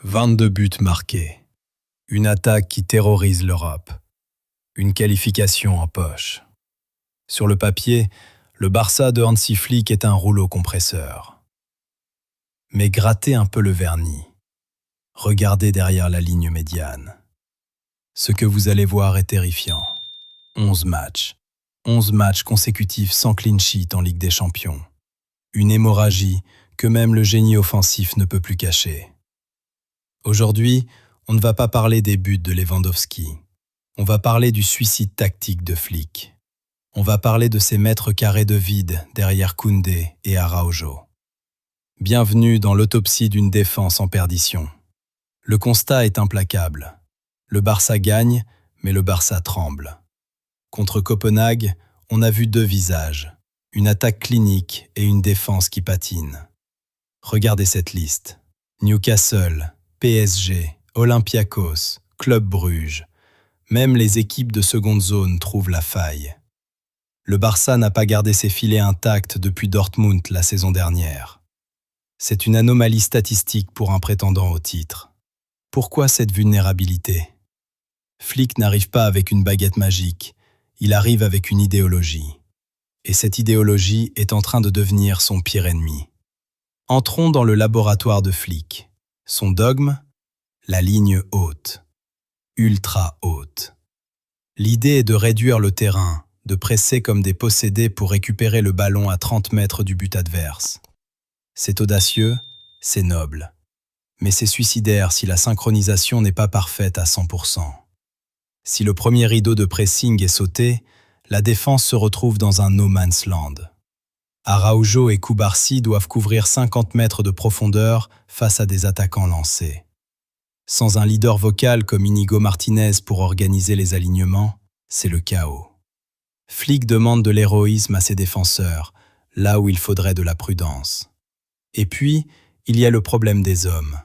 22 buts marqués. Une attaque qui terrorise l'Europe. Une qualification en poche. Sur le papier, le Barça de Hansi Flick est un rouleau compresseur. Mais grattez un peu le vernis. Regardez derrière la ligne médiane. Ce que vous allez voir est terrifiant. 11 matchs. 11 matchs consécutifs sans clean sheet en Ligue des Champions. Une hémorragie que même le génie offensif ne peut plus cacher. Aujourd'hui, on ne va pas parler des buts de Lewandowski. On va parler du suicide tactique de Flick. On va parler de ces mètres carrés de vide derrière Koundé et Araujo. Bienvenue dans l'autopsie d'une défense en perdition. Le constat est implacable. Le Barça gagne, mais le Barça tremble. Contre Copenhague, on a vu deux visages, une attaque clinique et une défense qui patine. Regardez cette liste. Newcastle, PSG, Olympiakos, Club Bruges. Même les équipes de seconde zone trouvent la faille. Le Barça n'a pas gardé ses filets intacts depuis Dortmund la saison dernière. C'est une anomalie statistique pour un prétendant au titre. Pourquoi cette vulnérabilité ? Flick n'arrive pas avec une baguette magique, il arrive avec une idéologie. Et cette idéologie est en train de devenir son pire ennemi. Entrons dans le laboratoire de Flick. Son dogme ? La ligne haute. Ultra haute. L'idée est de réduire le terrain, de presser comme des possédés pour récupérer le ballon à 30 mètres du but adverse. C'est audacieux, c'est noble. Mais c'est suicidaire si la synchronisation n'est pas parfaite à 100%. Si le premier rideau de pressing est sauté, la défense se retrouve dans un no man's land. Araujo et Cubarsí doivent couvrir 50 mètres de profondeur face à des attaquants lancés. Sans un leader vocal comme Inigo Martinez pour organiser les alignements, c'est le chaos. Flick demande de l'héroïsme à ses défenseurs, là où il faudrait de la prudence. Et puis, il y a le problème des hommes.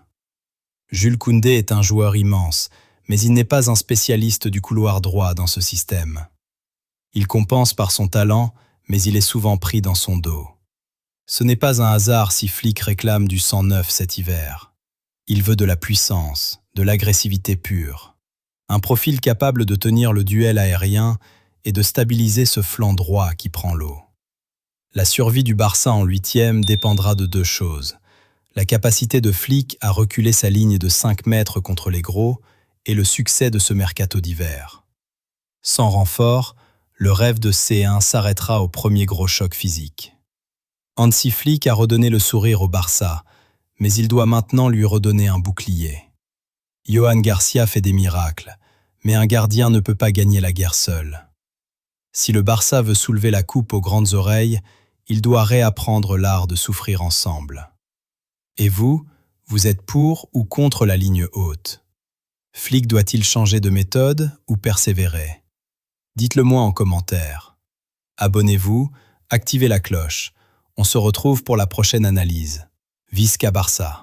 Jules Koundé est un joueur immense, mais il n'est pas un spécialiste du couloir droit dans ce système. Il compense par son talent, mais il est souvent pris dans son dos. Ce n'est pas un hasard si Flick réclame du sang neuf cet hiver. Il veut de la puissance, de l'agressivité pure. Un profil capable de tenir le duel aérien et de stabiliser ce flanc droit qui prend l'eau. La survie du Barça en 8e dépendra de deux choses. La capacité de Flick à reculer sa ligne de 5 mètres contre les gros et le succès de ce mercato d'hiver. Sans renfort, le rêve de C1 s'arrêtera au premier gros choc physique. Hansi Flick a redonné le sourire au Barça, mais il doit maintenant lui redonner un bouclier. Johan Garcia fait des miracles, mais un gardien ne peut pas gagner la guerre seul. Si le Barça veut soulever la coupe aux grandes oreilles, il doit réapprendre l'art de souffrir ensemble. Et vous êtes pour ou contre la ligne haute ? Flick doit-il changer de méthode ou persévérer ? Dites-le moi en commentaire. Abonnez-vous, activez la cloche. On se retrouve pour la prochaine analyse. Visca Barça.